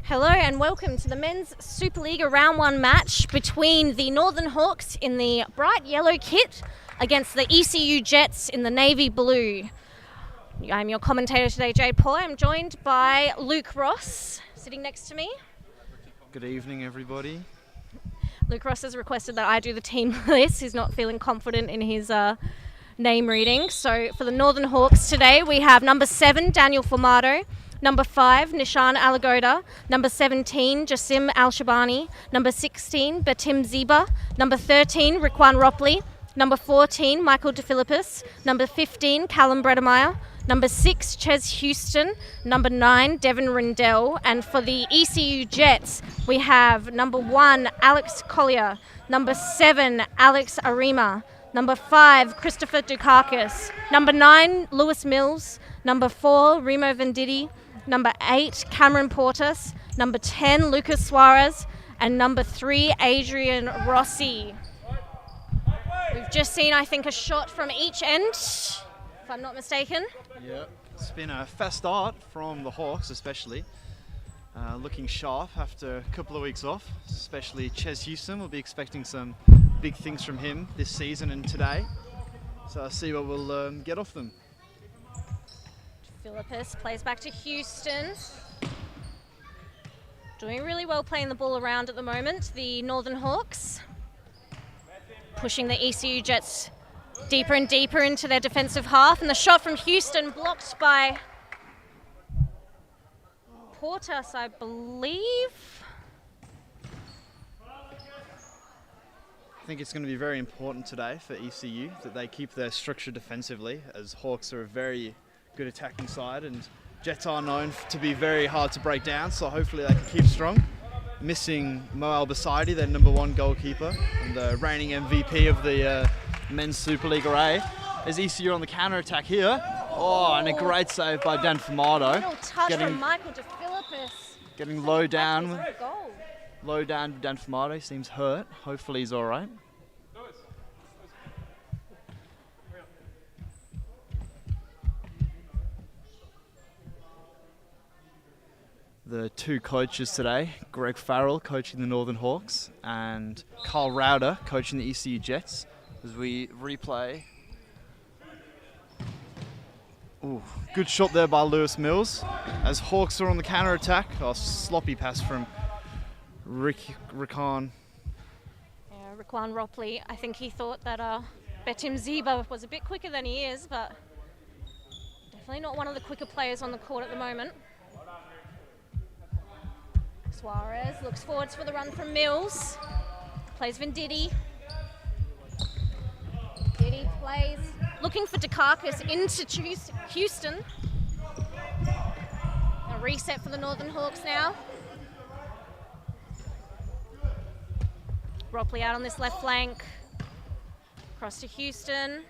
Hello and welcome to the Men's Supa-Liga Round 1 match between the Northern Hawks in the bright yellow kit against the ECU Jets in the navy blue. I'm your commentator today, Jade Paul. I'm joined by Luke Ross, sitting next to me. Good evening, everybody. Luke Ross has requested that I do the team list. He's not feeling confident in his name reading. So for the Northern Hawks today, we have number 7, Daniel Formato. Number 5, Nishan Alagoda. Number 17, Jassim Al-Shabani. Number 16, Betim Ziba. Number 13, Riquan Ropley. Number 14, Michael DeFilippis. Number 15, Callum Bredemeyer. Number 6, Ches Houston. Number 9, Devin Rindell. And for the ECU Jets, we have number 1, Alex Collier. Number 7, Alex Arima. Number 5, Christopher Dukakis. Number 9, Lewis Mills. Number 4, Remo Venditti. Number 8, Cameron Portas. Number 10, Lucas Suarez. And number 3, Adrian Rossi. We've just seen, I think, a shot from each end, if I'm not mistaken. Yeah, it's been a fast start from the Hawks, especially. Looking sharp after a couple of weeks off, especially Ches Houston. We'll be expecting some big things from him this season and today. So I'll see what we'll get off them. Philippus plays back to Houston. Doing really well playing the ball around at the moment, the Northern Hawks. Pushing the ECU Jets deeper and deeper into their defensive half. And the shot from Houston blocked by Portas, I believe. I think it's going to be very important today for ECU that they keep their structure defensively, as Hawks are a very good attacking side and Jets are known to be very hard to break down, so hopefully they can keep strong. Missing Mo Al-Basaidi, their number 1 goalkeeper and the reigning MVP of the Men's Super-Liga A. There's ECU on the counter-attack here. Oh, and a great save by Dan Formato. Little touch from Michael DeFilippis. Getting low down. Goal. Low down, Dan Formato seems hurt. Hopefully he's all right. The 2 coaches today, Greg Farrell coaching the Northern Hawks and Carl Rauder coaching the ECU Jets, as we replay. Ooh, good shot there by Lewis Mills as Hawks are on the counter attack. Oh, sloppy pass from Riquan. Yeah, Riquan Ropley. I think he thought that Betim Ziba was a bit quicker than he is, but definitely not one of the quicker players on the court at the moment. Suarez looks forwards for the run from Mills. Plays Venditti. Venditti plays, looking for Dukakis into Houston. A reset for the Northern Hawks now. Ropley out on this left flank. Across to Houston.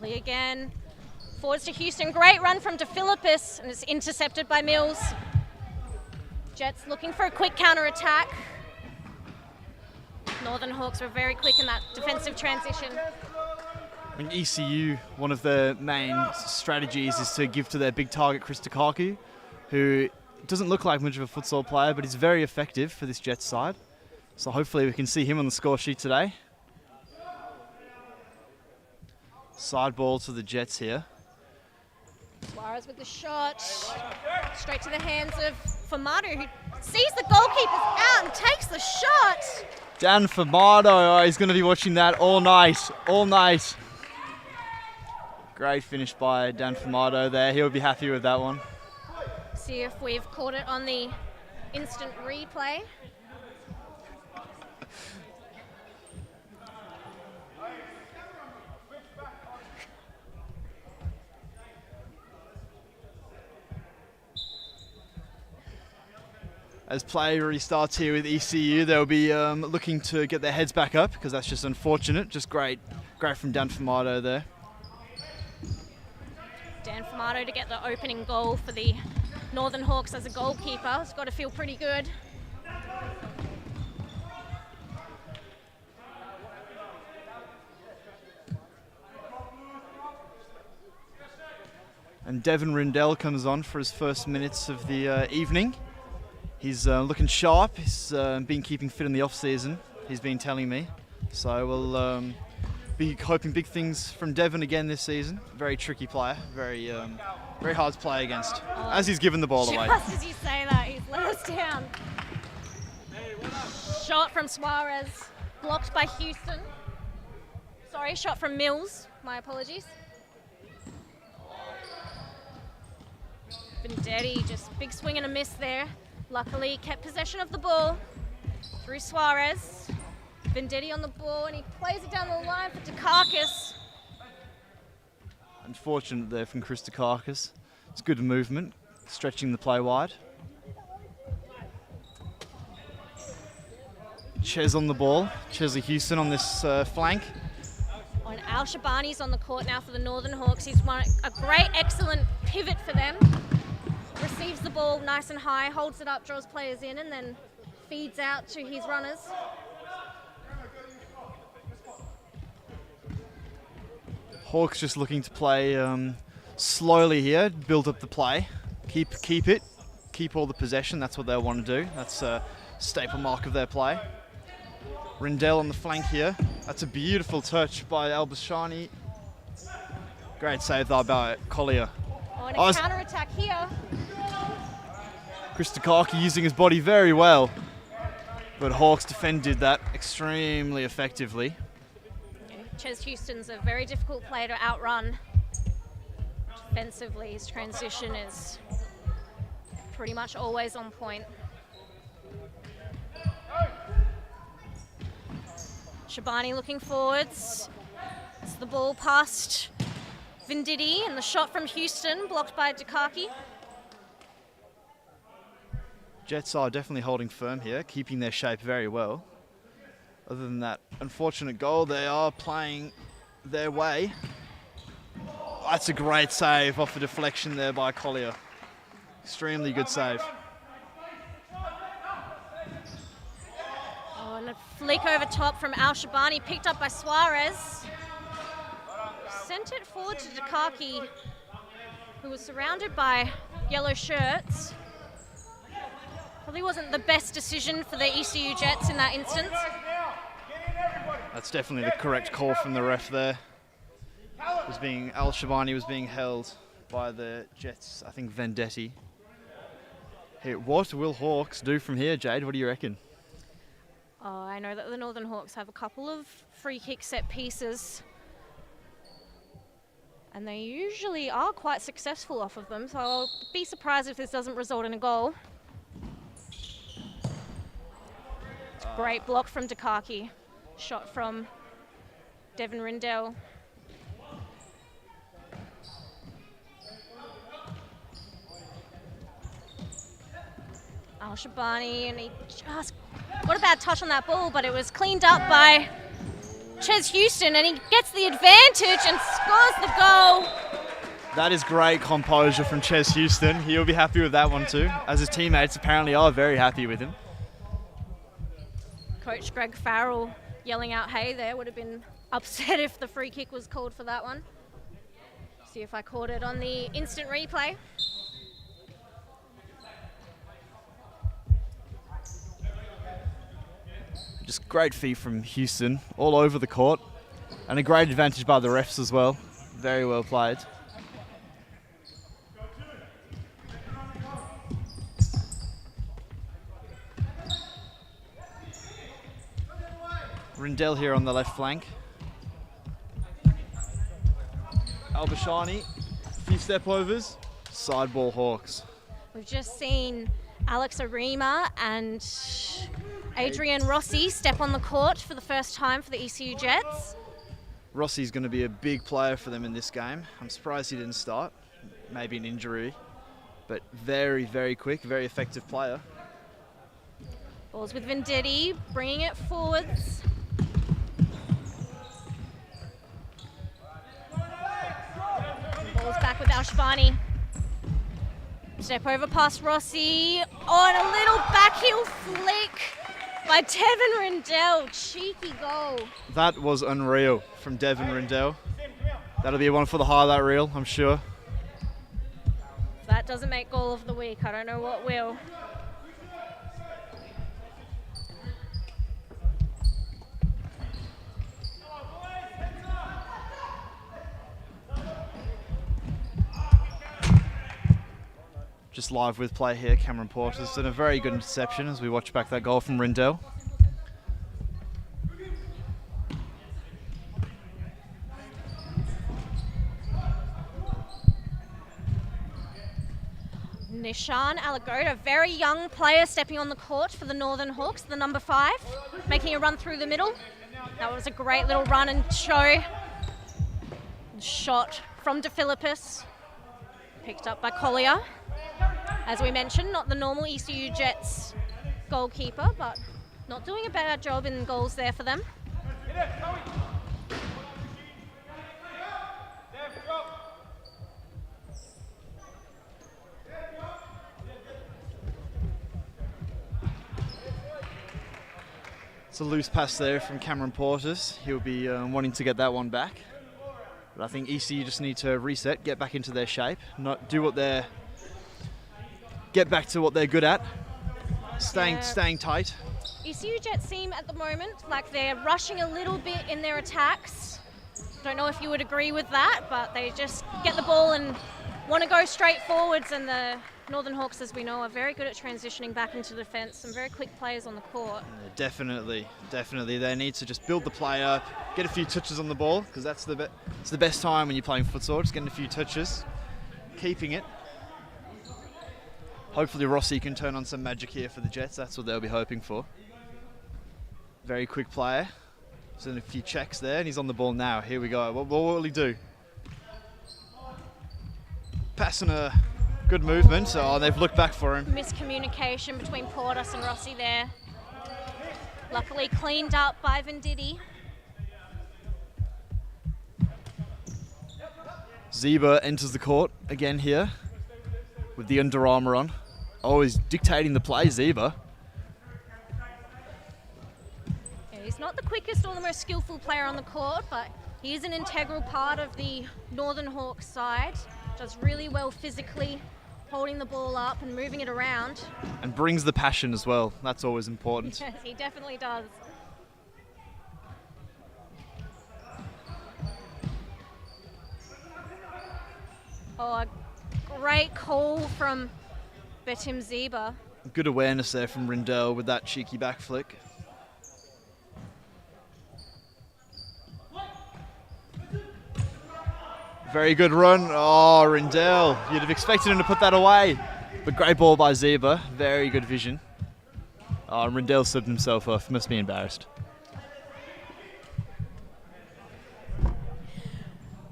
Again, forwards to Houston, great run from DeFilippis, and it's intercepted by Mills. Jets looking for a quick counter-attack. Northern Hawks were very quick in that defensive transition. I think ECU, one of their main strategies is to give to their big target, Chris Dukakis, who doesn't look like much of a futsal player, but he's very effective for this Jets side. So hopefully we can see him on the score sheet today. Side ball to the Jets here. Suarez with the shot. Straight to the hands of Formato, who sees the goalkeeper's out and takes the shot. Dan Formato, oh, he's going to be watching that all night, all night. Great finish by Dan Formato there. He'll be happy with that one. See if we've caught it on the instant replay. As play restarts here with ECU, they'll be looking to get their heads back up because that's just unfortunate. Just great from Dan Formato there. Dan Formato to get the opening goal for the Northern Hawks as a goalkeeper. It's got to feel pretty good. And Devin Rindell comes on for his first minutes of the evening. He's looking sharp. He's been keeping fit in the off-season, he's been telling me. So we'll be hoping big things from Devin again this season. Very tricky player, very hard to play against, as he's given the ball away. Just as you say that, he's let us down. Shot from Suarez, blocked by Houston. Sorry, shot from Mills. My apologies. Vendetti, just big swing and a miss there. Luckily, kept possession of the ball through Suarez. Vendetti on the ball, and he plays it down the line for Dukakis. Unfortunate there from Chris Dukakis. It's good movement, stretching the play wide. Ches on the ball. Chesley Houston on this flank. And Al Shabani's on the court now for the Northern Hawks. He's won a great, excellent pivot for them. Receives the ball nice and high, holds it up, draws players in, and then feeds out to his runners. Hawks just looking to play slowly here, build up the play, keep it, keep all the possession. That's what they want to do. That's a staple mark of their play. Rindell on the flank here. That's a beautiful touch by Al-Bashani. Great save there by Collier. Oh, and a counter-attack here. Chris Dukakis using his body very well, but Hawks defended that extremely effectively. Ches Houston's a very difficult player to outrun. Defensively, his transition is pretty much always on point. Shabani looking forwards. It's the ball past Vendetti, and the shot from Houston blocked by Dukakis. Jets are definitely holding firm here, keeping their shape very well. Other than that unfortunate goal, they are playing their way. That's a great save off a deflection there by Collier. Extremely good save. Oh, and a flick over top from Al Shabani, picked up by Suarez. Sent it forward to Dukakis, who was surrounded by yellow shirts. Probably wasn't the best decision for the ECU Jets in that instance. That's definitely the correct call from the ref there. Al Shabani was being held by the Jets, I think Vendetti. Hey, what will Hawks do from here, Jade? What do you reckon? Oh, I know that the Northern Hawks have a couple of free kick set pieces, and they usually are quite successful off of them, so I'll be surprised if this doesn't result in a goal. Great block from Dukakis. Shot from Devin Rindell. Al Shabani, and he just got a bad touch on that ball, but it was cleaned up by Ches Houston, and he gets the advantage and scores the goal. That is great composure from Ches Houston. He'll be happy with that one too, as his teammates apparently are very happy with him. Coach Greg Farrell yelling out hey there, would have been upset if the free kick was called for that one. See if I caught it on the instant replay. Just great feet from Houston all over the court, and a great advantage by the refs as well. Very well played. Rindell here on the left flank. Al-Bashani, few step overs, side ball Hawks. We've just seen Alex Arima and Adrian Rossi step on the court for the first time for the ECU Jets. Rossi's going to be a big player for them in this game. I'm surprised he didn't start. Maybe an injury, but very, very quick, very effective player. Balls with Vendetti, bringing it forwards. Ball's back with Al Shabani. Step over past Rossi. Oh, and a little backheel flick by Devin Rindell. Cheeky goal. That was unreal from Devin Rindell. That'll be one for the highlight reel, I'm sure. that doesn't make goal of the week, I don't know what will. Just live with play here, Cameron Porter's done a very good interception as we watch back that goal from Rindell. Nishan Alagoda, very young player stepping on the court for the Northern Hawks, the number 5, making a run through the middle. That was a great little run and show. Shot from DeFilippis, picked up by Collier. As we mentioned, not the normal ECU Jets goalkeeper, but not doing a bad job in goals there for them. It's a loose pass there from Cameron Portis. He'll be wanting to get that one back. But I think ECU just need to reset, get back into their shape, get back to what they're good at, staying tight. ECU Jets seem at the moment like they're rushing a little bit in their attacks. Don't know if you would agree with that, but they just get the ball and want to go straight forwards, and the Northern Hawks, as we know, are very good at transitioning back into defence. Some very quick players on the court. Yeah, definitely. They need to just build the play up, get a few touches on the ball, because that's it's the best time when you're playing futsal, just getting a few touches, keeping it. Hopefully Rossi can turn on some magic here for the Jets. That's what they'll be hoping for. Very quick player. He's done a few checks there, and he's on the ball now. Here we go. What will he do? Passing a good movement. Oh, they've looked back for him. Miscommunication between Portis and Rossi there. Luckily cleaned up by Venditti. Zeba enters the court again here with the Under Armour on. Oh, he's dictating the play, Zeba. Yeah, he's not the quickest or the most skillful player on the court, but he is an integral part of the Northern Hawks side. Does really well physically, holding the ball up and moving it around. And brings the passion as well. That's always important. Yes, he definitely does. Oh, a great call from Betim Zeba. Good awareness there from Rindell with that cheeky back flick. Very good run. Oh, Rindell. You'd have expected him to put that away. But great ball by Zeba. Very good vision. Oh, Rindell subbed himself off. Must be embarrassed.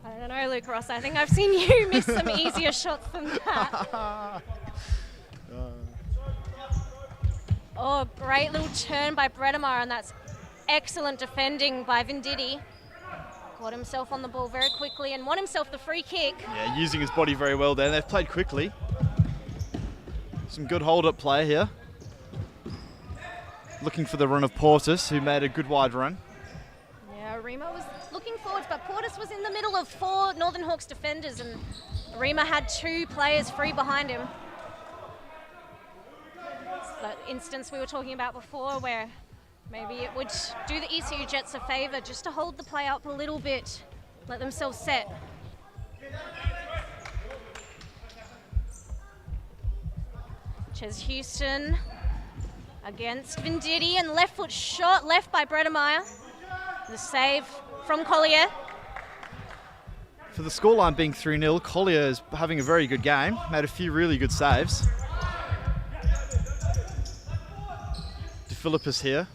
I don't know, Luke Ross. I think I've seen you miss some easier shots than that. Oh, great little turn by Bredemar, and that's excellent defending by Venditti. Got himself on the ball very quickly and won himself the free kick. Yeah, using his body very well there. They've played quickly. Some good hold-up play here. Looking for the run of Portis, who made a good wide run. Yeah, Rima was looking forwards, but Portis was in the middle of 4 Northern Hawks defenders, and Rima had 2 players free behind him. That instance we were talking about before where maybe it would do the ECU Jets a favour just to hold the play up a little bit, let themselves set. Ches Houston against Venditti, and left foot shot left by Bredemar. The save from Collier. For the scoreline being 3-0, Collier is having a very good game. Made a few really good saves. DeFilippis here.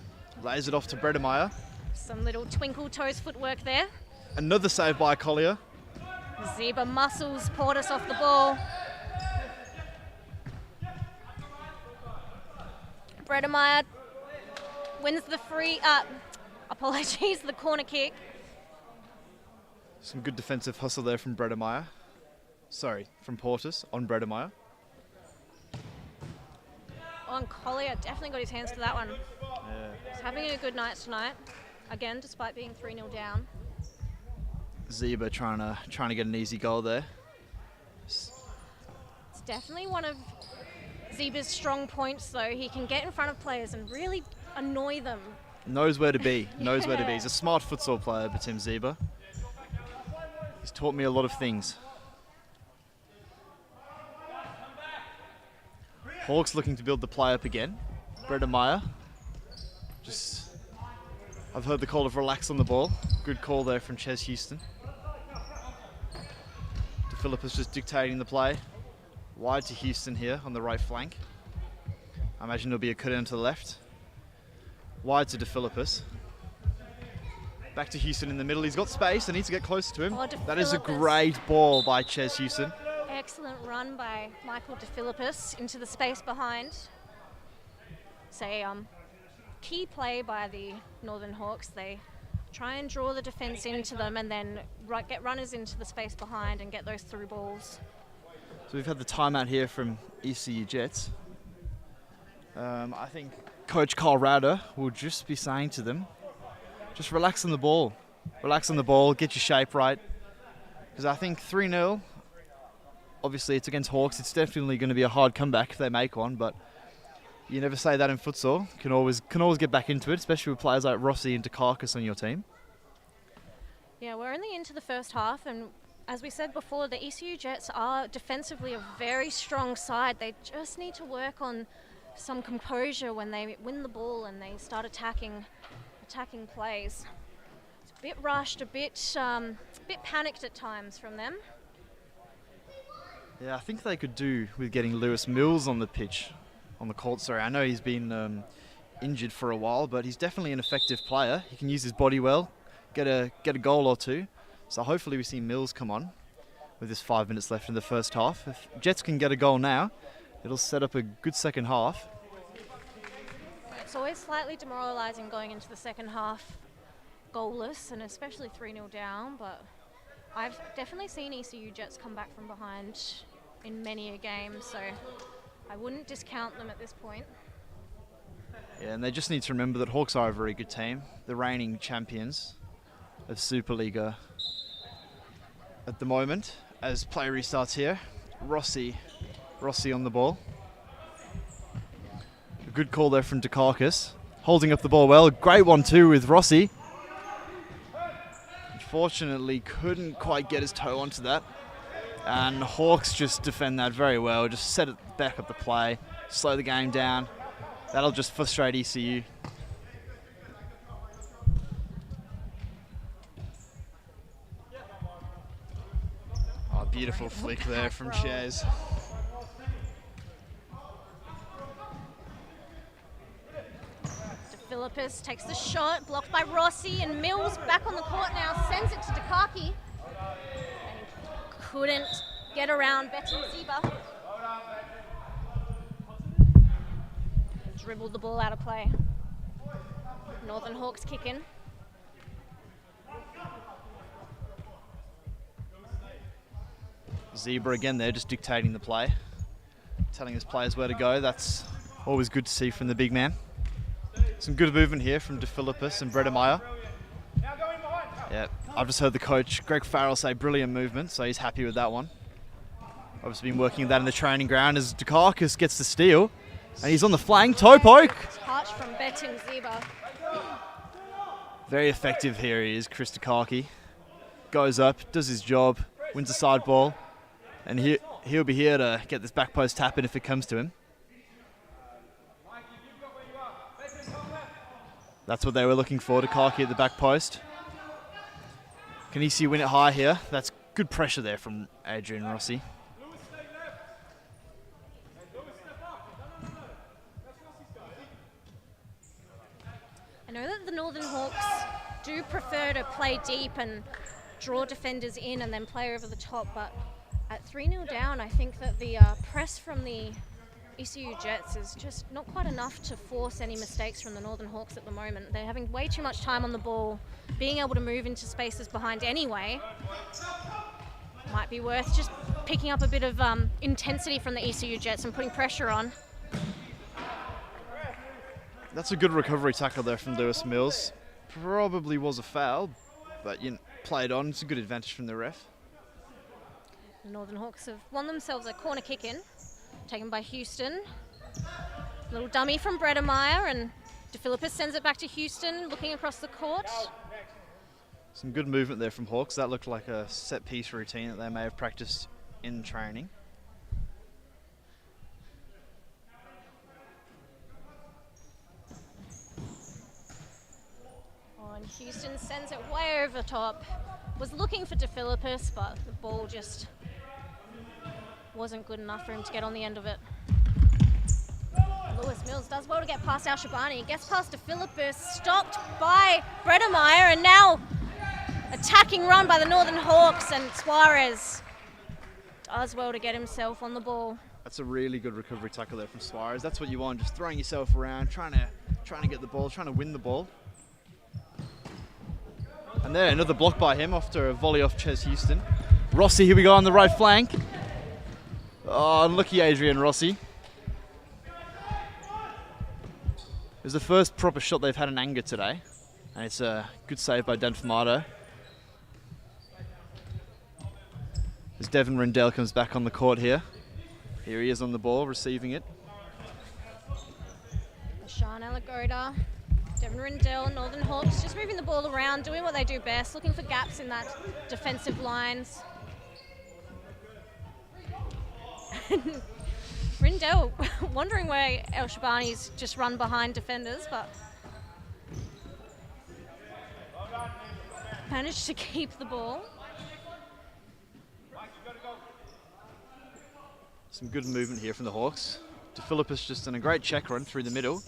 Lays it off to Bredemar. Some little twinkle toes footwork there. Another save by Collier. Zeba muscles Portis off the ball. Bredemar wins the the corner kick. Some good defensive hustle there from Bredemar. Sorry, from Portis on Bredemar. And Collier definitely got his hands to that one. Yeah. He's having a good night tonight. Again, despite being 3-0 down. Zeba trying to get an easy goal there. It's definitely one of Zeba's strong points, though. He can get in front of players and really annoy them. Knows where to be. Knows where to be. He's a smart futsal player, Batim Zeba. He's taught me a lot of things. Hawks looking to build the play up again. Breda Meyer. I've heard the call of relax on the ball. Good call there from Ches Houston. DeFilippis just dictating the play. Wide to Houston here on the right flank. I imagine there'll be a cut in to the left. Wide to DeFilippis. Back to Houston in the middle. He's got space. I need to get closer to him. Oh, that is a great ball by Ches Houston. Excellent run by Michael DeFilippis into the space behind. It's a key play by the Northern Hawks. They try and draw the defence into them and then get runners into the space behind and get those through balls. So we've had the timeout here from ECU Jets. I think Coach Carl Rauder will just be saying to them, just relax on the ball. Relax on the ball, get your shape right. Because I think 3-0, obviously it's against Hawks, it's definitely going to be a hard comeback if they make one, but you never say that in futsal. Can always get back into it, especially with players like Rossi and Dukakis on your team. Yeah, we're only into the first half, and as we said before, the ECU Jets are defensively a very strong side. They just need to work on some composure when they win the ball and they start attacking plays. It's a bit rushed, a bit panicked at times from them. Yeah, I think they could do with getting Lewis Mills on the court. Sorry, I know he's been injured for a while, but he's definitely an effective player. He can use his body well, get a goal or two. So hopefully we see Mills come on with this 5 minutes left in the first half. If Jets can get a goal now, it'll set up a good second half. It's always slightly demoralising going into the second half goalless, and especially 3-0 down, but I've definitely seen ECU Jets come back from behind in many a game, so I wouldn't discount them at this point. Yeah, and they just need to remember that Hawks are a very good team, the reigning champions of Supa-Liga at the moment. As play restarts here, Rossi on the ball. A good call there from Dukakis, holding up the ball well. Great one too with Rossi. Unfortunately, couldn't quite get his toe onto that. And Hawks just defend that very well, just set it back up the play, slow the game down. That'll just frustrate ECU. Oh, beautiful flick there from Ches. DeFilippis takes the shot, blocked by Rossi, and Mills back on the court now, sends it to Dukaki. Couldn't get around Betim Zeba. Dribbled the ball out of play. Northern Hawks kick in. Zebra again there, just dictating the play, telling his players where to go. That's always good to see from the big man. Some good movement here from DeFilippis and Breda Meyer. Yeah, I've just heard the coach, Greg Farrell, say brilliant movement, so he's happy with that one. Obviously been working that in the training ground as Dukakis gets the steal. And he's on the flank, toe poke. Touch from Betim Zeba. Very effective here he is, Chris Dukaki. Goes up, does his job, wins a side ball. And he'll be here to get this back post tap in if it comes to him. That's what they were looking for, Dukaki at the back post. Can ECU win it high here? That's good pressure there from Adrian Rossi. I know that the Northern Hawks do prefer to play deep and draw defenders in and then play over the top, but at 3-0 down, I think that the press from the ECU Jets is just not quite enough to force any mistakes from the Northern Hawks at the moment. They're having way too much time on the ball, being able to move into spaces behind anyway. Might be worth just picking up a bit of intensity from the ECU Jets and putting pressure on. That's a good recovery tackle there from Lewis Mills. Probably was a foul, but played on. It's a good advantage from the ref. The Northern Hawks have won themselves a corner kick in, taken by Houston. Little dummy from Bredemeyer, and DeFilippis sends it back to Houston, looking across the court. Some good movement there from Hawks. That looked like a set piece routine that they may have practiced in training. And Houston sends it way over the top. Was looking for DeFilippis, but the ball just wasn't good enough for him to get on the end of it. Lewis Mills does well to get past Al Shabani. Gets past DeFilippis, stopped by Bredemeyer, and now attacking run by the Northern Hawks, and Suarez does well to get himself on the ball. That's a really good recovery tackle there from Suarez. That's what you want, just throwing yourself around, trying to get the ball, trying to win the ball. And there, another block by him after a volley off Ches Houston. Rossi, here we go on the right flank. Oh, unlucky Adrian Rossi. It was the first proper shot they've had in anger today. And it's a good save by Dan Fumato. As Devin Rendell comes back on the court here. Here he is on the ball, receiving it. Sean Alagoda, Devin Rendell, Northern Hawks just moving the ball around, doing what they do best, looking for gaps in that defensive lines. Rendell wondering where El Shabani's just run behind defenders, but managed to keep the ball. Some good movement here from the Hawks. DeFilippis just done a great check run through the middle.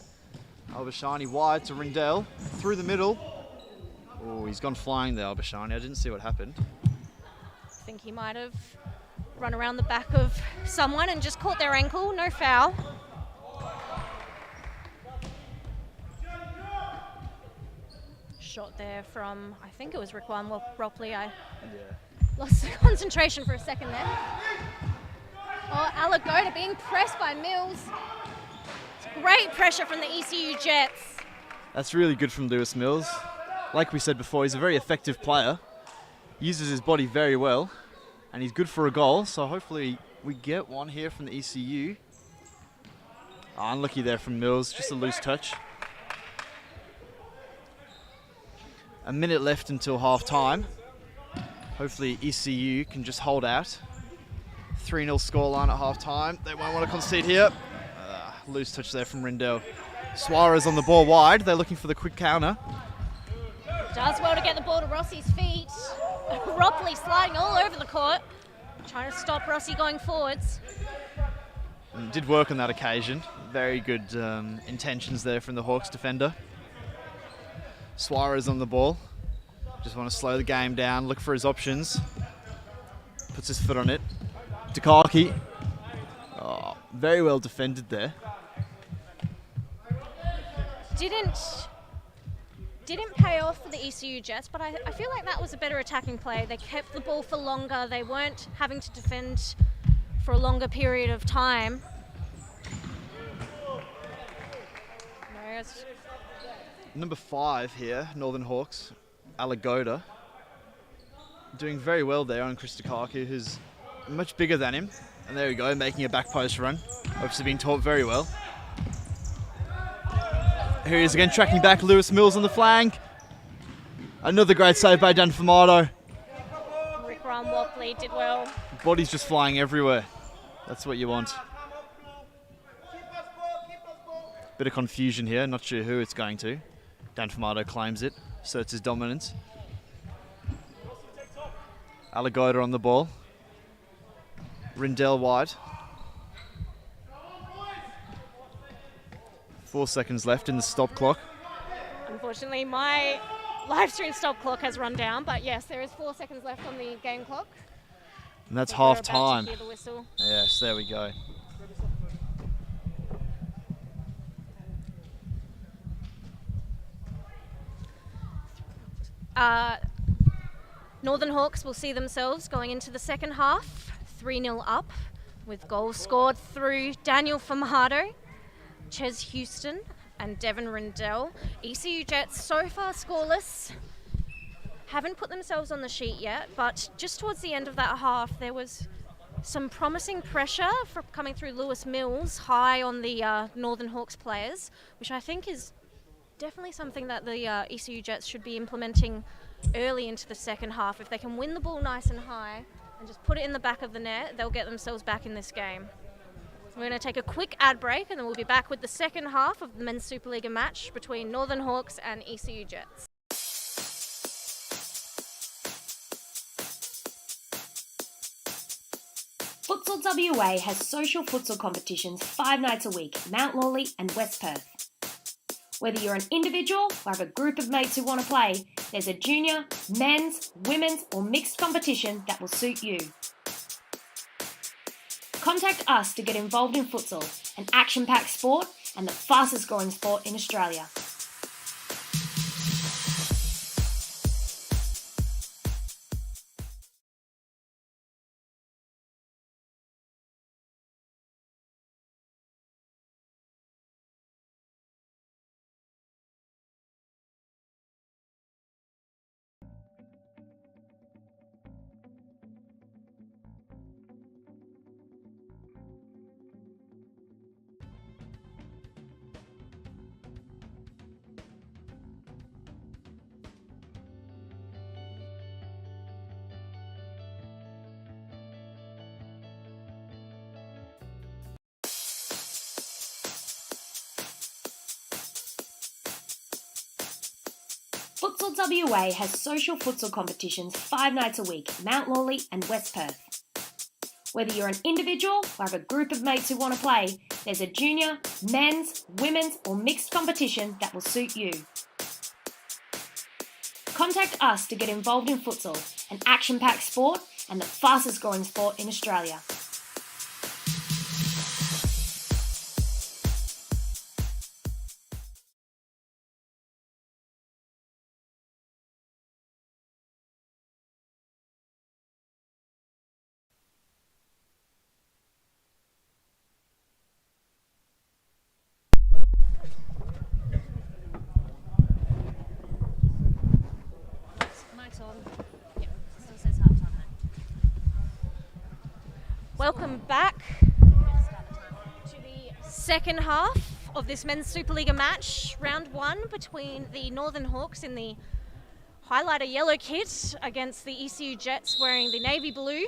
Albashani wide to Rendell, through the middle. Oh, he's gone flying there, Albashani. I didn't see what happened. I think he might have run around the back of someone and just caught their ankle. No foul. Shot there from, I think it was Rickwan Ropley. I lost the concentration for a second there. Oh, Alagoda being pressed by Mills. Great pressure from the ECU Jets. That's really good from Lewis Mills. Like we said before, he's a very effective player. Uses his body very well, and he's good for a goal, so hopefully we get one here from the ECU. Oh, unlucky there from Mills, just a loose touch. A minute left until half time. Hopefully ECU can just hold out. 3-0 scoreline at half time. They won't want to concede here. Loose touch there from Rendell. Suarez on the ball wide. They're looking for the quick counter. Does well to get the ball to Rossi's feet. Ropley sliding all over the court, trying to stop Rossi going forwards. And it did work on that occasion. Very good intentions there from the Hawks defender. Suarez on the ball. Just want to slow the game down, look for his options. Puts his foot on it. Takaki. Oh, very well defended there. Didn't pay off for the ECU Jets, but I feel like that was a better attacking play. They kept the ball for longer. They weren't having to defend for a longer period of time. Number 5 here, Northern Hawks, Alagoda. Doing very well there on Chris Takaki, who's much bigger than him. And there we go, making a back post run. Obviously being taught very well. Here he is again, tracking back Lewis Mills on the flank. Another great save by Dan Fumato. Rickwan Wopley did well. Body's just flying everywhere. That's what you want. Bit of confusion here, not sure who it's going to. Dan Fumato claims it, asserts his dominance. Alagoda on the ball. Rendell wide. 4 seconds left in the stop clock. Unfortunately, my live stream stop clock has run down, but yes, there is 4 seconds left on the game clock. And that's half time. Hear the whistle. Yes, there we go. Northern Hawks will see themselves going into the second half, 3-0 up, with goals scored through Daniel Fumato, Ches Houston and Devin Rendell. ECU Jets so far scoreless. Haven't put themselves on the sheet yet, but just towards the end of that half, there was Some promising pressure coming through Lewis Mills, high on the Northern Hawks players, which I think is definitely something that the ECU Jets should be implementing early into the second half. If they can win the ball nice and high and just put it in the back of the net, they'll get themselves back in this game. We're going to take a quick ad break and then we'll be back with the second half of the Men's Supa-Liga match between Northern Hawks and ECU Jets. Futsal WA has social futsal competitions 5 nights a week at Mount Lawley and West Perth. Whether you're an individual or have a group of mates who want to play, there's a junior, men's, women's or mixed competition that will suit you. Contact us to get involved in futsal, an action-packed sport and the fastest growing sport in Australia. Futsal WA has social futsal competitions 5 nights a week at Mount Lawley and West Perth. Whether you're an individual or have a group of mates who want to play, there's a junior, men's, women's or mixed competition that will suit you. Contact us to get involved in futsal, an action-packed sport and the fastest growing sport in Australia. Welcome back to the second half of this Men's Supa-Liga match, round 1 between the Northern Hawks in the highlighter yellow kit against the ECU Jets wearing the navy blue.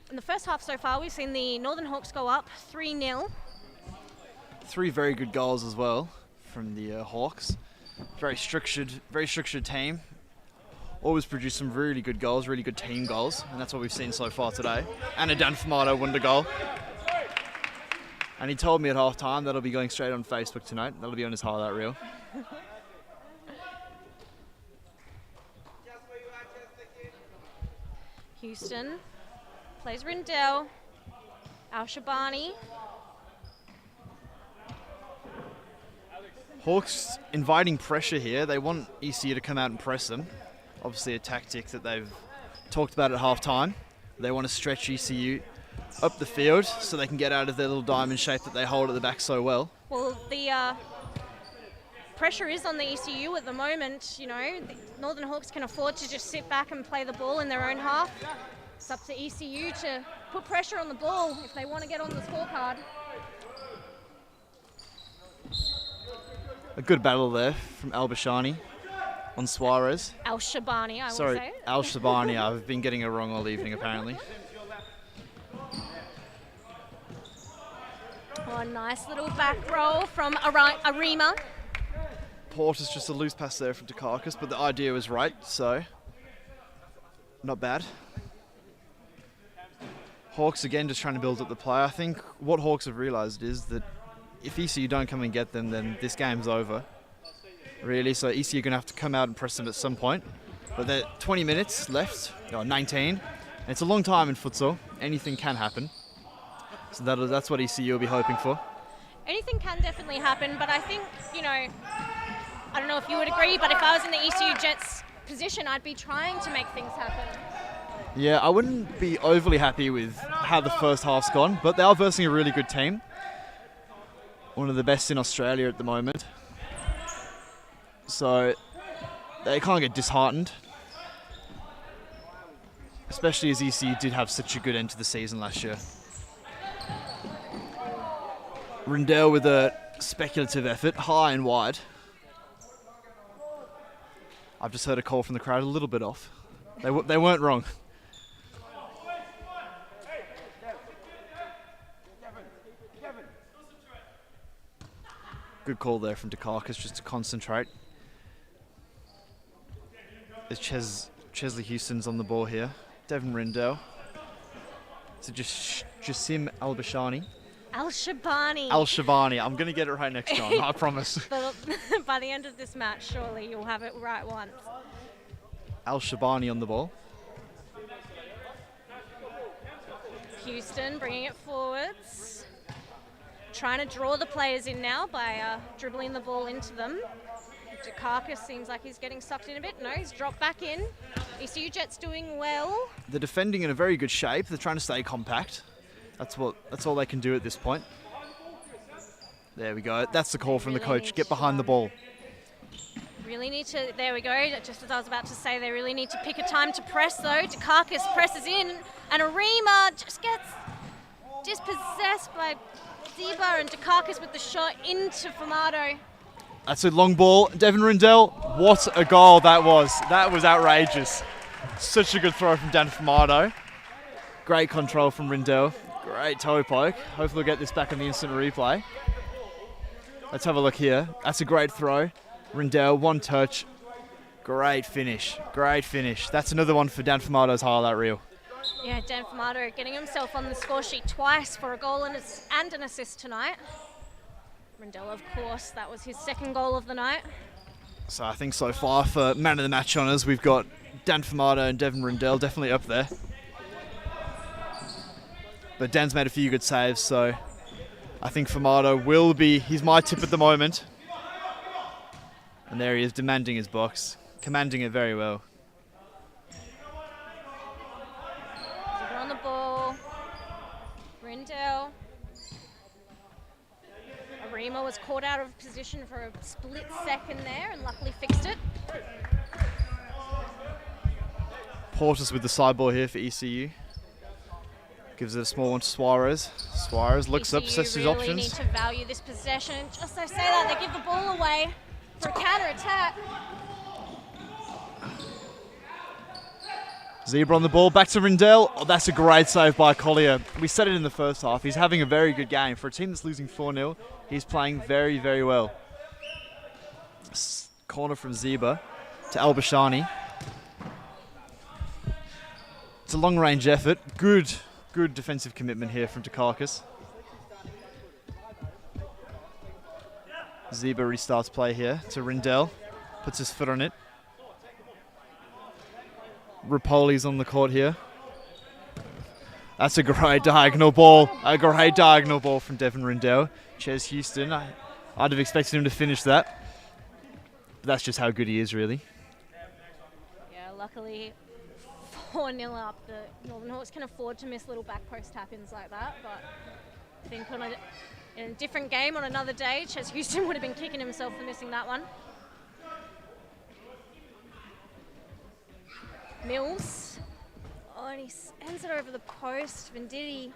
In the first half so far, we've seen the Northern Hawks go up 3-0. 3 very good goals as well from the Hawks. Very structured team. Always produce some really good goals, really good team goals, and that's what we've seen so far today. And a Dan Fumato wonder goal. And he told me at half time that'll be going straight on Facebook tonight. That'll be on his highlight reel. Houston plays Rindell. Al-Shabani. Hawks inviting pressure here. They want ECU to come out and press them. Obviously a tactic that they've talked about at half time. They want to stretch ECU up the field so they can get out of their little diamond shape that they hold at the back so well. Well, the pressure is on the ECU at the moment. You know, the Northern Hawks can afford to just sit back and play the ball in their own half. It's up to ECU to put pressure on the ball if they want to get on the scorecard. A good battle there from Al-Bashani on Suarez. Al-Shabani, I will Sorry, say. Al-Shabani. I've been getting it wrong all evening, apparently. Oh, nice little back roll from Arima. Porter's just a loose pass there from Dukakis, but the idea was right, so not bad. Hawks again just trying to build up the play. I think what Hawks have realised is that if ECU don't come and get them, then this game's over. Really, so ECU are going to have to come out and press them at some point. But there are 20 minutes left, or 19, and it's a long time in futsal. Anything can happen. So that's what ECU will be hoping for. Anything can definitely happen, but I think, you know, I don't know if you would agree, but if I was in the ECU Jets position, I'd be trying to make things happen. Yeah, I wouldn't be overly happy with how the first half's gone, but they are versing a really good team. One of the best in Australia at the moment. So they can't get disheartened. Especially as ECU did have such a good end to the season last year. Rindell with a speculative effort, high and wide. I've just heard a call from the crowd a little bit off. They weren't wrong. Good call there from Dukakis just to concentrate. As Chesley Houston's on the ball here. Devin Rindell. So just Jasim Al-Bashani. Al-Shabani. Al-Shabani. I'm going to get it right next time, I promise. But by the end of this match, surely you'll have it right once. Al-Shabani on the ball. Houston bringing it forwards. Trying to draw the players in now by dribbling the ball into them. Dukakis seems like he's getting sucked in a bit. No, he's dropped back in. ECU Jets doing well. They're defending in a very good shape. They're trying to stay compact. That's all they can do at this point. There we go. That's the call from the coach. Get behind the ball. Really need to, there we go, just as I was about to say, they really need to pick a time to press though. Dukakis presses in and Arima just gets dispossessed by Ziba, and Dukakis with the shot into Fumado. That's a long ball. Devin Rindell, what a goal that was. That was outrageous. Such a good throw from Dan Fumado. Great control from Rindell. Great toe poke. Hopefully we'll get this back on the instant replay. Let's have a look here. That's a great throw. Rindell, one touch. Great finish. Great finish. That's another one for Dan Fumado's highlight reel. Yeah, Dan Fumado getting himself on the score sheet twice for a goal and an assist tonight. Rindell, of course, that was his second goal of the night. So I think so far for man of the match honours, we've got Dan Fumado and Devin Rindell definitely up there. But Dan's made a few good saves, so I think Fumado will be, he's my tip at the moment. And there he is, demanding his box, commanding it very well. Ziba on the ball. Rindell. Arima was caught out of position for a split second there and luckily fixed it. Portis with the side ball here for ECU. Gives it a small one to Suarez. Suarez looks up, sets his options. ECU really need to value this possession. Just as I say that, they give the ball away for a counter-attack. Zebra on the ball, back to Rindell. Oh, that's a great save by Collier. We said it in the first half. He's having a very good game. For a team that's losing 4-0, he's playing very, very well. Corner from Zeba to Al-Bashani. It's a long-range effort. Good defensive commitment here from Dukakis. Zeba restarts play here to Rindell. Puts his foot on it. Rapoli's on the court here. That's a great diagonal ball. A great diagonal ball from Devin Rindell. Ches Houston, I'd have expected him to finish that. But that's just how good he is, really. Yeah, luckily 4-0 up. The Northern Hawks can afford to miss little back post tap-ins like that, but I think in a different game on another day, Ches Houston would have been kicking himself for missing that one. Mills. Oh, and he sends it over the post. Venditti.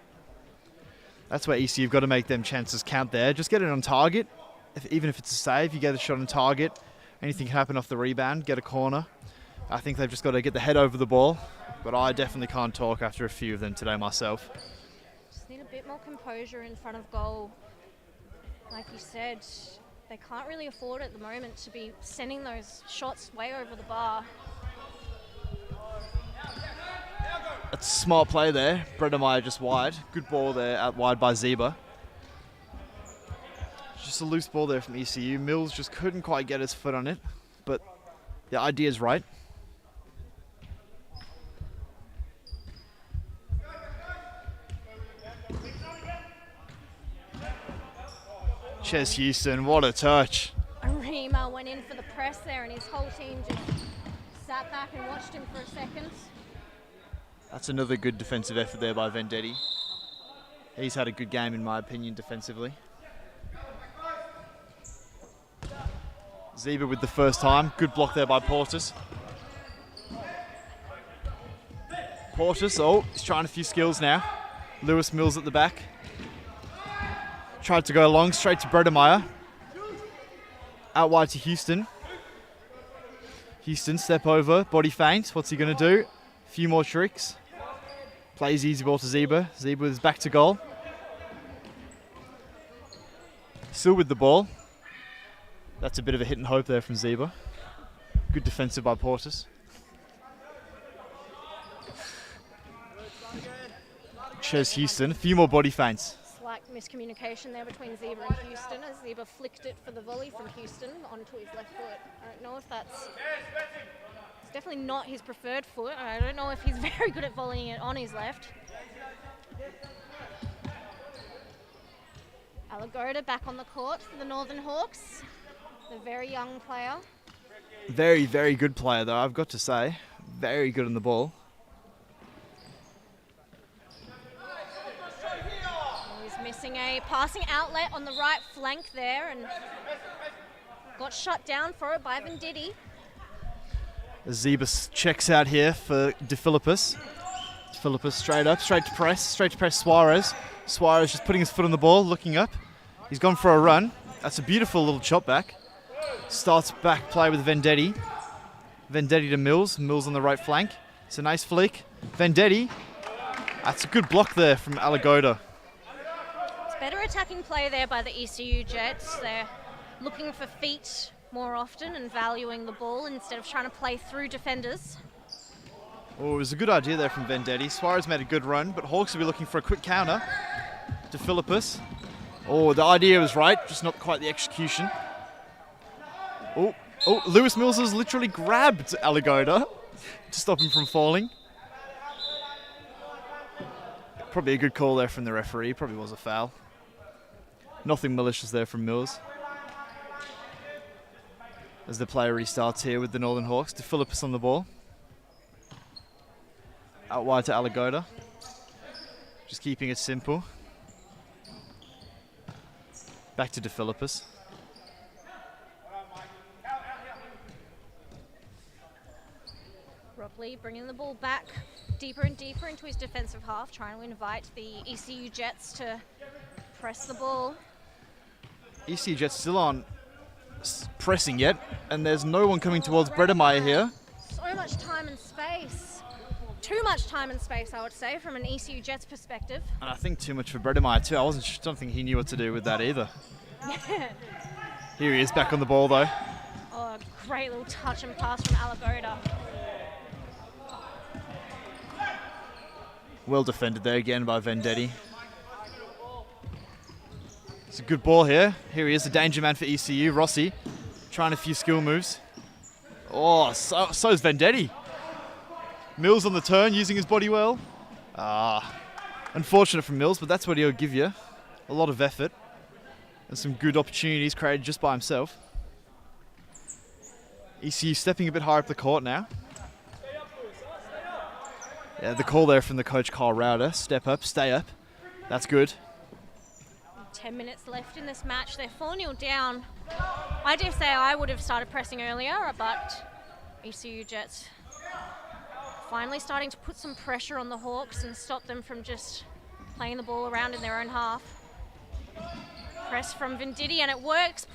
That's where ECU've got to make them chances count there. Just get it on target. Even if it's a save, you get a shot on target. Anything can happen off the rebound, get a corner. I think they've just got to get the head over the ball. But I definitely can't talk after a few of them today myself. Just need a bit more composure in front of goal. Like you said, they can't really afford at the moment to be sending those shots way over the bar. That's a smart play there. Bredemeyer just wide. Good ball there out wide by Zeba. Just a loose ball there from ECU. Mills just couldn't quite get his foot on it, but the idea's right. Ches Houston, what a touch. Arima went in for the press there and his whole team just sat back and watched him for a second. That's another good defensive effort there by Venditti. He's had a good game in my opinion defensively. Zeba with the first time. Good block there by Portis. Portis, oh, he's trying a few skills now. Lewis Mills at the back. Tried to go long, straight to Bredemeyer. Out wide to Houston. Houston, step over, body feint. What's he going to do? A few more tricks. Plays easy ball to Zeba. Zeba is back to goal. Still with the ball. That's a bit of a hit and hope there from Zeba. Good defensive by Portis. Ches Houston, a few more body feints. Slight miscommunication there between Zeba and Houston as Zeba flicked it for the volley from Houston onto his left foot. I don't know if that's... It's definitely not his preferred foot. I don't know if he's very good at volleying it on his left. Alagoda back on the court for the Northern Hawks. The very young player. Very, very good player though, I've got to say. Very good on the ball. He's missing a passing outlet on the right flank there and got shut down for it by Venditti. Zebus checks out here for De Philippus. De Philippus straight up, straight to press Suarez. Suarez just putting his foot on the ball, looking up. He's gone for a run. That's a beautiful little chop back. Starts back play with Venditti. Venditti to Mills. Mills on the right flank. It's a nice flick. Venditti. That's a good block there from Alagoda. It's better attacking play there by the ECU Jets. They're looking for feet more often and valuing the ball instead of trying to play through defenders. Oh, it was a good idea there from Venditti. Suarez made a good run, but Hawks will be looking for a quick counter. De Philippus. Oh, the idea was right, just not quite the execution. Oh, Lewis Mills has literally grabbed Alagoda to stop him from falling. Probably a good call there from the referee. Probably was a foul. Nothing malicious there from Mills. As the player restarts here with the Northern Hawks. De Philippus on the ball. Out wide to Alagoda. Just keeping it simple. Back to De Philippus. Rockley bringing the ball back deeper and deeper into his defensive half, trying to invite the ECU Jets to press the ball. ECU Jets still aren't pressing yet, and there's no one coming towards Bredemeyer here. So much time and space. Too much time and space, I would say, from an ECU Jets perspective. And I think too much for Bredemeyer too. Don't think he knew what to do with that either. Here he is back on the ball though. Oh, great little touch and pass from Alagoda. Well defended there again by Venditti. It's a good ball here. Here he is, the danger man for ECU. Rossi trying a few skill moves. Oh, so's Venditti. Mills on the turn, using his body well. Unfortunate from Mills, but that's what he'll give you. A lot of effort and some good opportunities created just by himself. ECU stepping a bit higher up the court now. Yeah, the call there from the coach Kyle Rowder. Step up, stay up. That's good. 10 minutes left in this match. They're 4-0 down. I dare say I would have started pressing earlier, but ECU Jets finally starting to put some pressure on the Hawks and stop them from just playing the ball around in their own half. Press from Venditti and it works.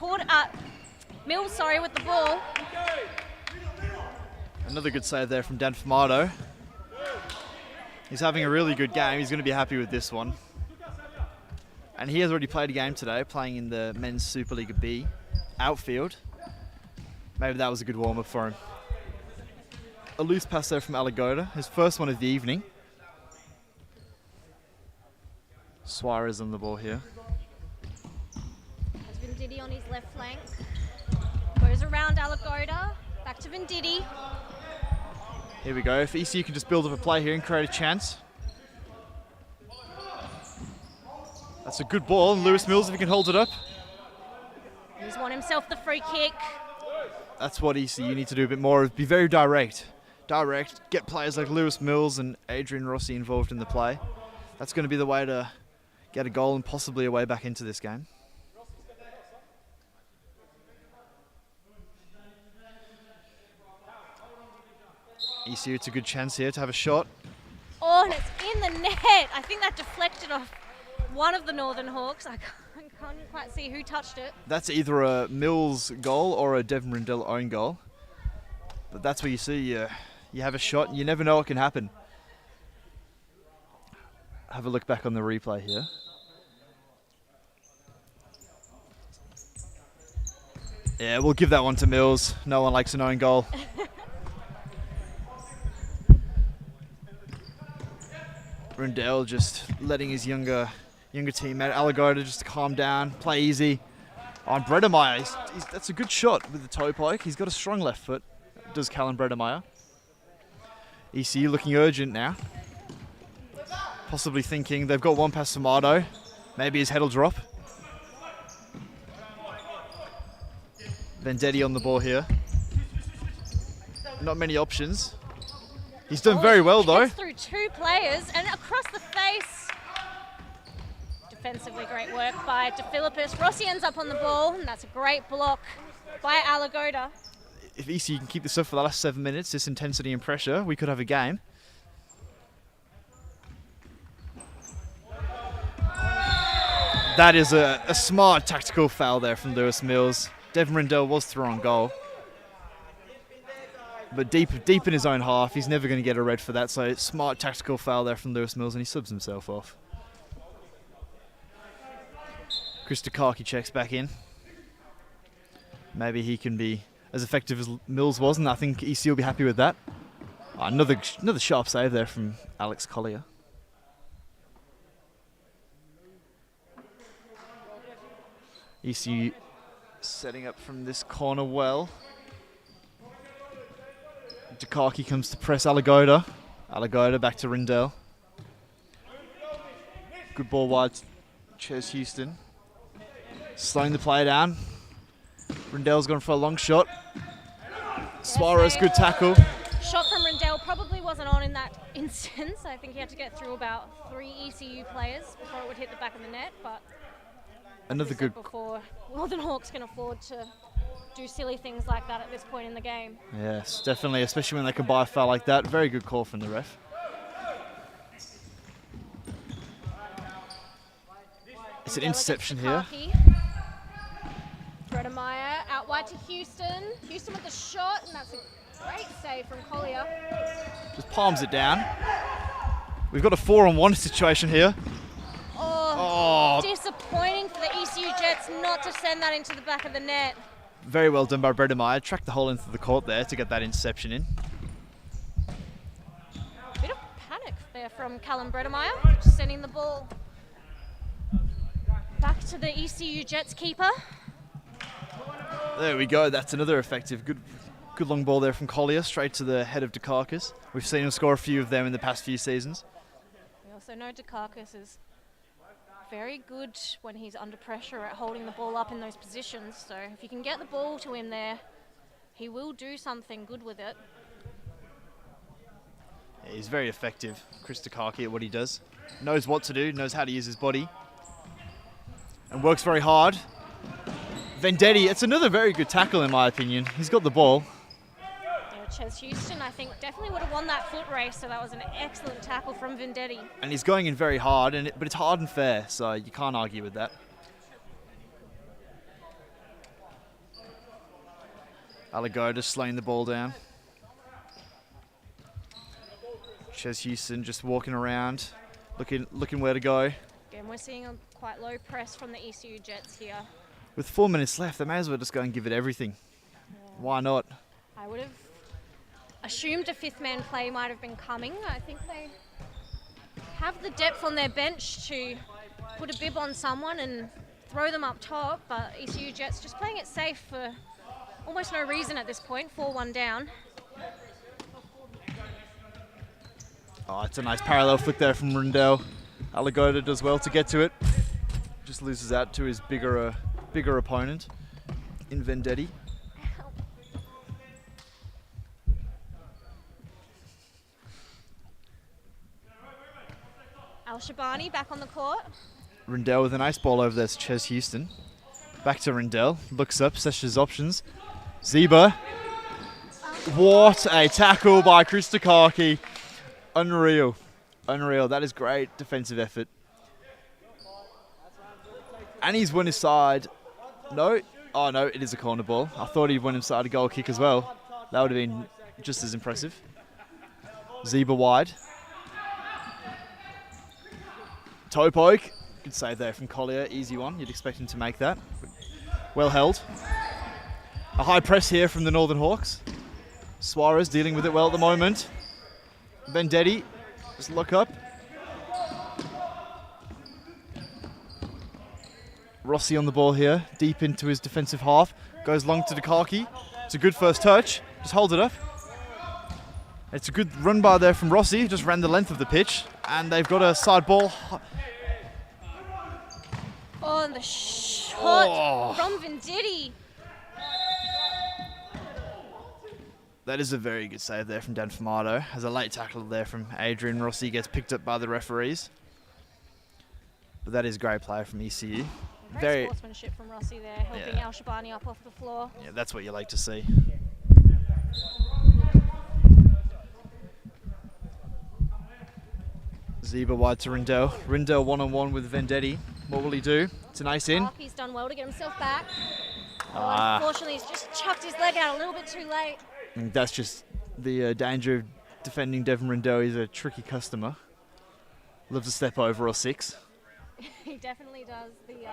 Mills, with the ball. Another good save there from Dan Fumato. He's having a really good game. He's going to be happy with this one. And he has already played a game today, playing in the men's Supa-Liga B outfield. Maybe that was a good warm-up for him. A loose pass there from Alagoda, his first one of the evening. Suarez on the ball here. Has Venditti on his left flank. Goes around Alagoda, back to Venditti. Here we go. If ECU can just build up a play here and create a chance. That's a good ball. And Lewis Mills, if he can hold it up. He's won himself the free kick. That's what ECU need to do a bit more of. Be very direct. Get players like Lewis Mills and Adrian Rossi involved in the play. That's going to be the way to get a goal and possibly a way back into this game. ECU, it's a good chance here to have a shot. Oh, and it's in the net. I think that deflected off one of the Northern Hawks. I Can't quite see who touched it. That's either a Mills goal or a Devon Rindell own goal. But that's where you see you have a shot and you never know what can happen. Have a look back on the replay here. Yeah, we'll give that one to Mills. No one likes an own goal. Rindell just letting his younger teammate Alligator just calm down, play easy. On Bredemeyer, that's a good shot with the toe poke. He's got a strong left foot, does Callum Bredemeyer. ECU looking urgent now. Possibly thinking they've got one past Tomato. Maybe his head will drop. Vendetti on the ball here. Not many options. He's done very well though. Gets through two players and across the face. Defensively great work by De Philippis. Rossi ends up on the ball and that's a great block by Alligator. If ECU can keep this up for the last 7 minutes, this intensity and pressure, we could have a game. That is a smart tactical foul there from Lewis Mills. Devon Rindell was through on goal. But deep in his own half, he's never going to get a red for that. So smart tactical foul there from Lewis Mills, and he subs himself off. Chris Dukaki checks back in. Maybe he can be as effective as Mills was, and I think EC will be happy with that. Another sharp save there from Alex Collier. ECU setting up from this corner well. Dukaki comes to press Alligator. Alligator back to Rindell. Good ball wide to Ches Houston. Slowing the play down. Rindell's gone for a long shot. Suarez, good tackle. Shot from Rindell probably wasn't on in that instance. I think he had to get through about 3 ECU players before it would hit the back of the net. But another good. Before Northern Hawks can afford to do silly things like that at this point in the game. Yes, definitely, especially when they can buy a foul like that. Very good call from the ref. It's an interception here. Bredemeyer out wide to Houston. Houston with the shot, and that's a great save from Collier. Just palms it down. We've got a 4-on-1 situation here. Oh, disappointing for the ECU Jets not to send that into the back of the net. Very well done by Bredemeyer. Tracked the hole into the court there to get that interception in. Bit of panic there from Callum Bredemeyer, just sending the ball back to the ECU Jets keeper. There we go. That's another effective, good long ball there from Collier, straight to the head of Dukakis. We've seen him score a few of them in the past few seasons. We also know Dukakis is very good when he's under pressure at holding the ball up in those positions. So if you can get the ball to him there, he will do something good with it. Yeah, he's very effective, Chris Dukaki, at what he does. Knows what to do, knows how to use his body, and works very hard. Vendetti, it's another very good tackle in my opinion. He's got the ball. Yeah, Ches Houston, I think, definitely would have won that foot race, so that was an excellent tackle from Vendetti. And he's going in very hard, but it's hard and fair, so you can't argue with that. Alligator slowing the ball down. Ches Houston just walking around, looking where to go. Again, we're seeing a quite low press from the ECU Jets here. With 4 minutes left, they may as well just go and give it everything. Yeah. Why not? I would have assumed a fifth man play might have been coming. I think they have the depth on their bench to put a bib on someone and throw them up top, but ECU Jets just playing it safe for almost no reason at this point, 4-1 down. Oh, it's a nice parallel flick there from Rindell. Alligator does well to get to it. Just loses out to his bigger opponent in Vendetti. Al-Shabani back on the court. Rindell with a nice ball over there to Ches Houston. Back to Rindell. Looks up, sets his options. Zeba. What a tackle by Chris Dukaki. Unreal. Unreal. That is great defensive effort. And he's won his side. No. Oh, no, it is a corner ball. I thought he'd won inside a goal kick as well. That would have been just as impressive. Zeba wide. Toe poke. Good save there from Collier. Easy one. You'd expect him to make that. Well held. A high press here from the Northern Hawks. Suarez dealing with it well at the moment. Vendetti. Just look up. Rossi on the ball here. Deep into his defensive half. Goes long to Dukaki. It's a good first touch. Just hold it up. It's a good run bar there from Rossi. Just ran the length of the pitch. And they've got a side ball. Oh, and the shot from Vendetti. That is a very good save there from Dan Fumato. As a late tackle there from Adrian. Rossi gets picked up by the referees. But that is great play from ECU. Very sportsmanship from Rossi there, helping Al Shabani up off the floor. Yeah, that's what you like to see. Zeba wide to Rindell. Rindell one-on-one with Vendetti. What will he do? It's an ace in. He's done well to get himself back. Unfortunately, he's just chucked his leg out a little bit too late. And that's just the danger of defending Devon Rindell. He's a tricky customer. Loves to step over or six. He definitely does. The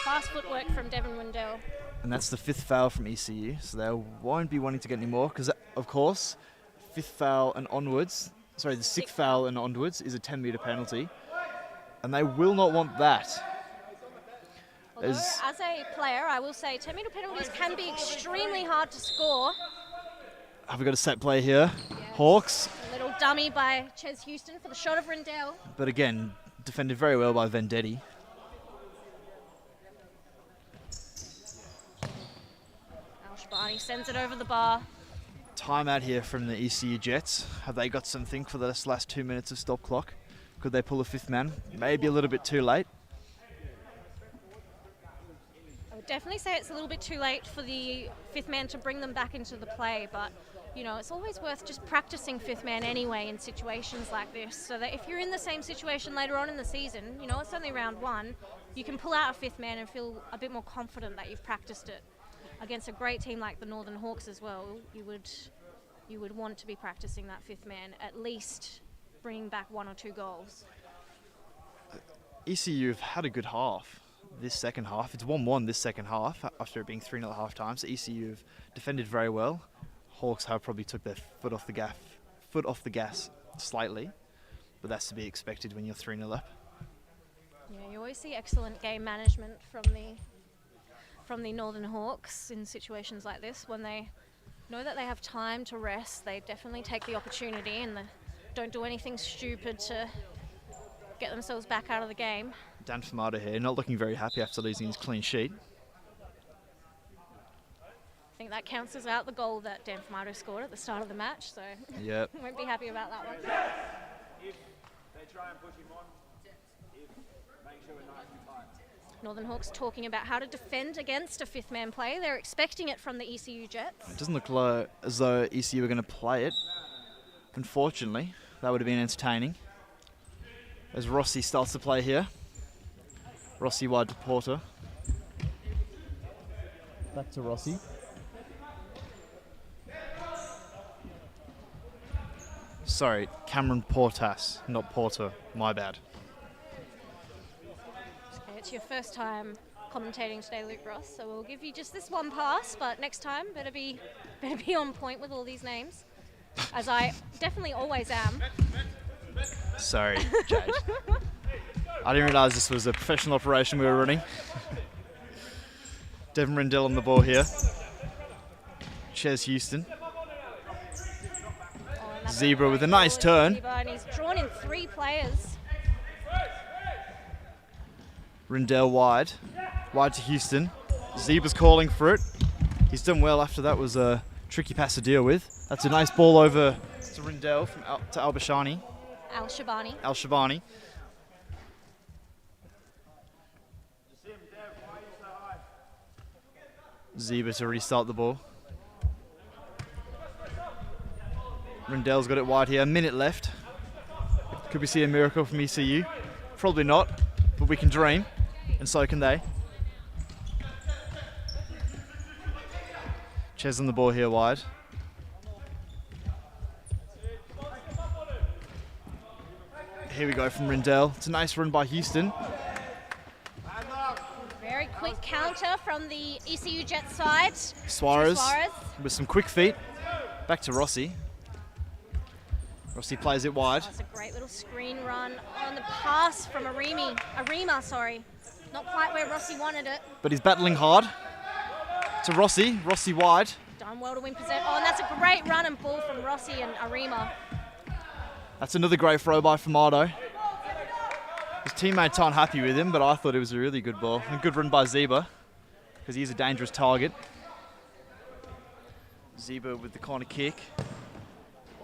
fast footwork from Devon Rindell. And that's the 5th foul from ECU, so they won't be wanting to get any more because, of course, 5th foul and onwards, the 6th foul and onwards is a 10-metre penalty, and they will not want that. Although, as a player, I will say 10-metre penalties can be extremely hard to score. Have we got a set play here? Yes. Hawks. A little dummy by Ches Houston for the shot of Rindell. But again, defended very well by Vendetti. Al Shabani sends it over the bar. Timeout here from the ECU Jets. Have they got something for this last 2 minutes of stop clock? Could they pull a 5th man? Maybe a little bit too late. I would definitely say it's a little bit too late for the 5th man to bring them back into the play, but you know, it's always worth just practicing 5th man anyway in situations like this, so that if you're in the same situation later on in the season, you know, it's only round 1, you can pull out a 5th man and feel a bit more confident that you've practiced it. Against a great team like the Northern Hawks as well, you would want to be practicing that 5th man, at least bringing back 1 or 2 goals. ECU have had a good half this second half. It's 1-1 this second half after it being 3-0 at half time, so ECU have defended very well. Hawks have probably took their foot off the gas slightly, but that's to be expected when you're 3-0 up. Yeah, you always see excellent game management from the Northern Hawks in situations like this. When they know that they have time to rest, they definitely take the opportunity and don't do anything stupid to get themselves back out of the game. Dan Fumato here, not looking very happy after losing his clean sheet. I think that counts as out the goal that Dan Fumato scored at the start of the match, so yep. Won't be happy about that one. If they try and push him on, make sure we're nice and tight. Northern Hawks talking about how to defend against a 5th man play. They're expecting it from the ECU Jets. It doesn't look as though ECU are going to play it. Unfortunately, that would have been entertaining. As Rossi starts to play here. Rossi wide to Porter. Back to Rossi. Sorry, Cameron Portas, not Porter. My bad. Okay, it's your first time commentating today, Luke Ross, so we'll give you just this one pass, but next time better be on point with all these names, as I definitely always am. Sorry, Jade. I didn't realise this was a professional operation we were running. Devon Rindell on the ball here. Ches Houston. Zebra with a nice turn. And he's drawn in 3 players. Rindell wide. Wide to Houston. Zebra's calling for it. He's done well after that. Was a tricky pass to deal with. That's a nice ball over to Rindell to Al-Bashani. Al-Shabani. Zeba to restart the ball. Rindell's got it wide here. A minute left. Could we see a miracle from ECU? Probably not, but we can dream. and so can they. Ches on the ball here wide. Here we go from Rindell. It's a nice run by Houston. Very quick counter from the ECU Jets side. Suarez with some quick feet. Back to Rossi. Rossi plays it wide. That's a great little screen run on the pass from Arima, sorry. Not quite where Rossi wanted it. But he's battling hard. To Rossi. Rossi wide. Done well to win possession. Oh, and that's a great run and ball from Rossi and Arima. That's another great throw by Famato. His teammates aren't happy with him, but I thought it was a really good ball. A good run by Zeba, because he's a dangerous target. Zeba with the corner kick.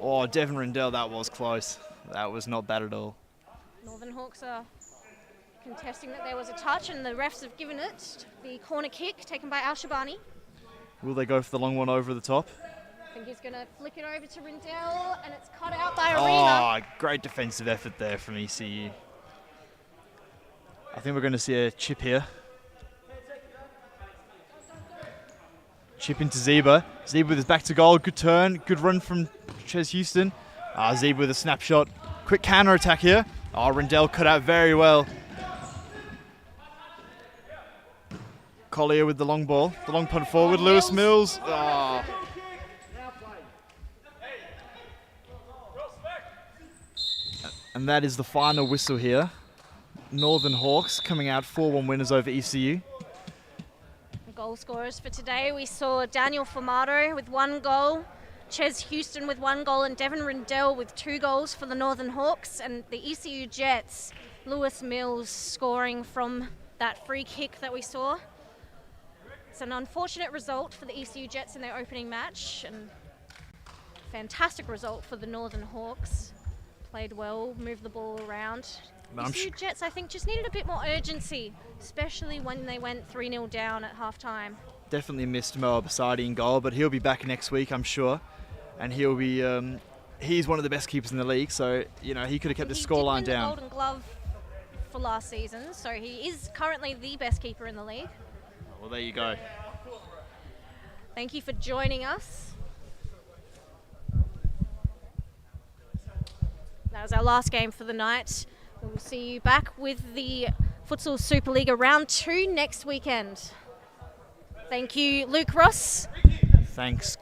Oh, Devin Rindell, that was close. That was not bad at all. Northern Hawks are contesting that there was a touch, and the refs have given it. The corner kick taken by Al Shabani. Will they go for the long one over the top? I think he's going to flick it over to Rindell, and it's cut out by Arima. Oh, great defensive effort there from ECU. I think we're going to see a chip here. Chip into Zeba. Zeba with his back to goal. Good turn. Good run from Ches Houston. Zeba with a snapshot. Quick counter attack here. Oh, Rindell cut out very well. Collier with the long ball. The long punt forward. Lewis Mills. Oh. And that is the final whistle here. Northern Hawks coming out 4-1 winners over ECU. Goal scorers for today, we saw Daniel Formato with 1 goal, Ches Houston with 1 goal, and Devin Rindell with 2 goals for the Northern Hawks. And the ECU Jets, Lewis Mills scoring from that free kick that we saw. It's an unfortunate result for the ECU Jets in their opening match, and fantastic result for the Northern Hawks. Played well, moved the ball around. ECU Jets, I think, just needed a bit more urgency, especially when they went 3-0 down at half-time. Definitely missed Mo Abasadi in goal, but he'll be back next week, I'm sure. And he'll be, he's one of the best keepers in the league, so, you know, he could have kept the scoreline down. He did win the Golden Glove for last season, so he is currently the best keeper in the league. Well, there you go. Thank you for joining us. That was our last game for the night. We will see you back with the Futsal Supa-Liga Round 2 next weekend. Thank you, Luke Ross. Thanks, guys.